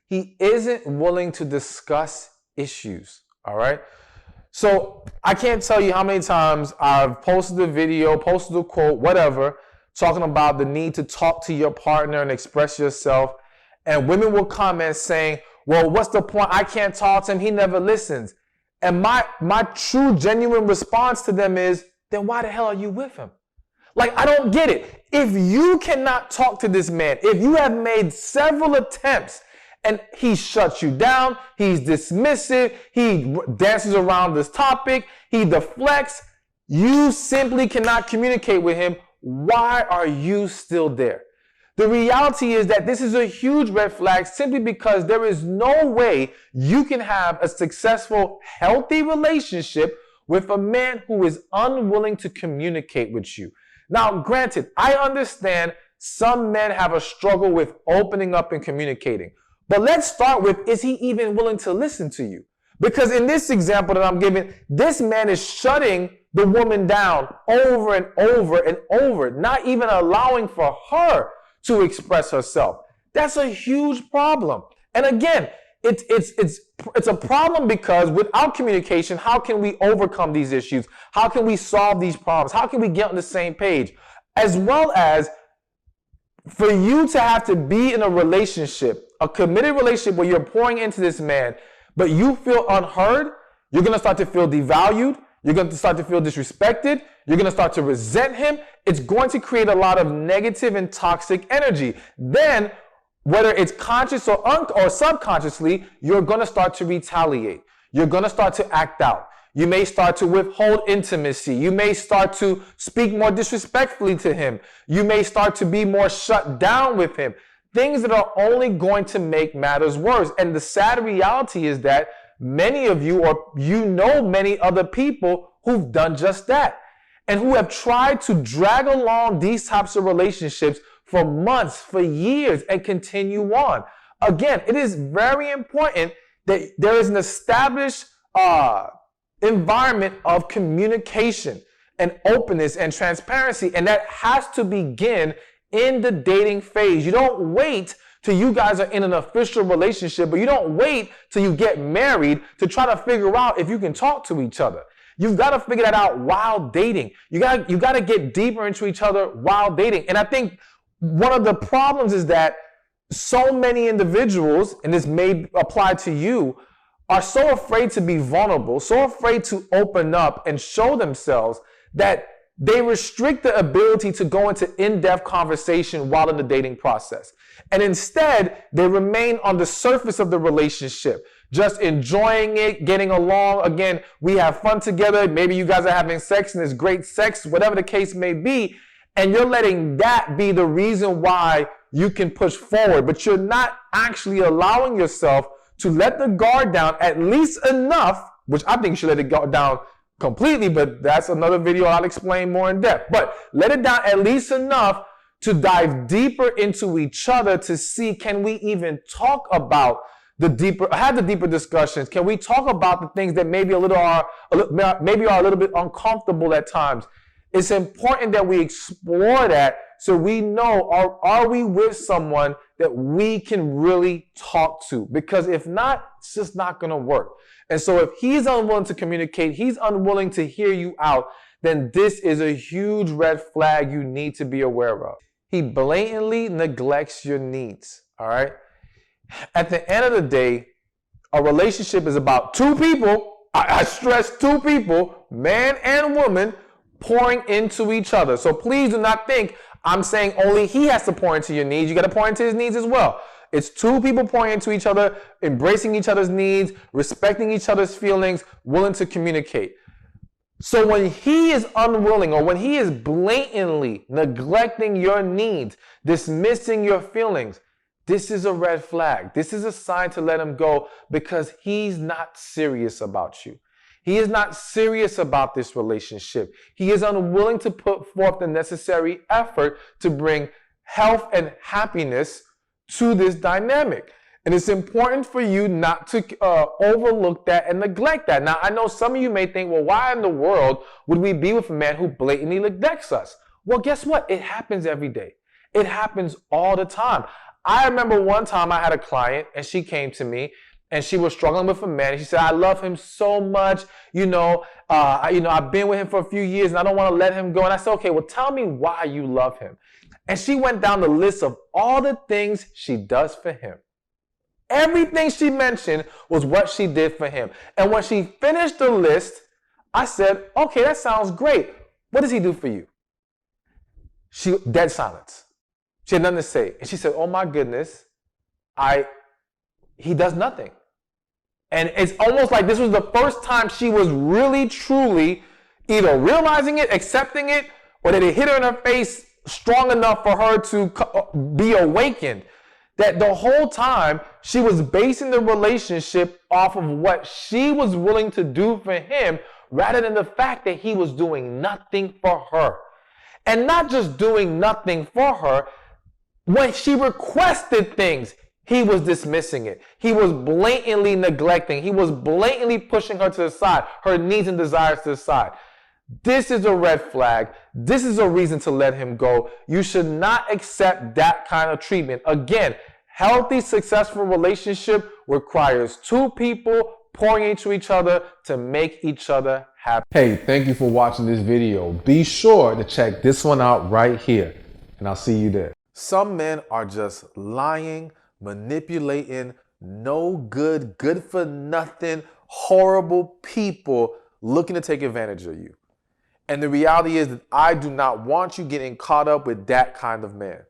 He isn't willing to discuss issues, all right? So I can't tell you how many times I've posted a video, posted a quote, whatever, talking about the need to talk to your partner and express yourself. And women will comment saying, well, what's the point? I can't talk to him. He never listens. And my true, genuine response to them is, then why the hell are you with him? Like, I don't get it. If you cannot talk to this man, if you have made several attempts and he shuts you down, he's dismissive, he dances around this topic, he deflects, you simply cannot communicate with him, why are you still there? The reality is that this is a huge red flag simply because there is no way you can have a successful, healthy relationship with a man who is unwilling to communicate with you. Now, granted, I understand some men have a struggle with opening up and communicating. But let's start with, is he even willing to listen to you? Because in this example that I'm giving, this man is shutting the woman down over and over and over, not even allowing for her to express herself. That's a huge problem. And again, it's a problem because without communication, how can we overcome these issues? How can we solve these problems? How can we get on the same page? As well as for you to have to be in a relationship, a committed relationship where you're pouring into this man, but you feel unheard, you're going to start to feel devalued. You're going to start to feel disrespected. You're going to start to resent him. It's going to create a lot of negative and toxic energy. Then, whether it's conscious or subconsciously, you're going to start to retaliate. You're going to start to act out. You may start to withhold intimacy. You may start to speak more disrespectfully to him. You may start to be more shut down with him. Things that are only going to make matters worse. And the sad reality is that many of you, or you know many other people who've done just that and who have tried to drag along these types of relationships for months, for years, and continue on. Again, it is very important that there is an established environment of communication and openness and transparency, and that has to begin in the dating phase. You don't wait till you guys are in an official relationship, but you don't wait till you get married to try to figure out if you can talk to each other. You've got to figure that out while dating. You got to get deeper into each other while dating. And I think one of the problems is that so many individuals, and this may apply to you, are so afraid to be vulnerable, so afraid to open up and show themselves that they restrict the ability to go into in-depth conversation while in the dating process. And instead, they remain on the surface of the relationship, just enjoying it, getting along. Again, we have fun together. Maybe you guys are having sex and it's great sex, whatever the case may be. And you're letting that be the reason why you can push forward. But you're not actually allowing yourself to let the guard down at least enough, which I think you should let it go down completely, but that's another video I'll explain more in depth. But let it down at least enough to dive deeper into each other to see, can we even talk about have the deeper discussions? Can we talk about the things that maybe are a little bit uncomfortable at times? It's important that we explore that so we know, are we with someone that we can really talk to? Because if not, it's just not going to work. And so if he's unwilling to communicate, he's unwilling to hear you out, then this is a huge red flag you need to be aware of. He blatantly neglects your needs, all right? At the end of the day, a relationship is about two people, I stress two people, man and woman, pouring into each other. So please do not think I'm saying only he has to pour into your needs. You got to pour into his needs as well. It's two people pouring into each other, embracing each other's needs, respecting each other's feelings, willing to communicate. So when he is unwilling, or when he is blatantly neglecting your needs, dismissing your feelings, this is a red flag. This is a sign to let him go, because he's not serious about you. He is not serious about this relationship. He is unwilling to put forth the necessary effort to bring health and happiness to this dynamic. And it's important for you not to overlook that and neglect that. Now, I know some of you may think, well, why in the world would we be with a man who blatantly neglects us? Well, guess what? It happens every day. It happens all the time. I remember one time I had a client and she came to me and she was struggling with a man. And she said, I love him so much. I've been with him for a few years and I don't want to let him go. And I said, okay, well, tell me why you love him. And she went down the list of all the things she does for him. Everything she mentioned was what she did for him. And when she finished the list, I said, okay, that sounds great. What does he do for you? Dead silence. She had nothing to say. And she said, oh my goodness, he does nothing. And it's almost like this was the first time she was really, truly either realizing it, accepting it, or that it hit her in her face strong enough for her to be awakened. That the whole time she was basing the relationship off of what she was willing to do for him rather than the fact that he was doing nothing for her. And not just doing nothing for her, when she requested things, he was dismissing it. He was blatantly neglecting. He was blatantly pushing her to the side, her needs and desires to the side. This is a red flag. This is a reason to let him go. You should not accept that kind of treatment. Again, healthy, successful relationship requires two people pouring into each other to make each other happy. Hey, thank you for watching this video. Be sure to check this one out right here, and I'll see you there. Some men are just lying, manipulating, no good, good for nothing, horrible people looking to take advantage of you. And the reality is that I do not want you getting caught up with that kind of man.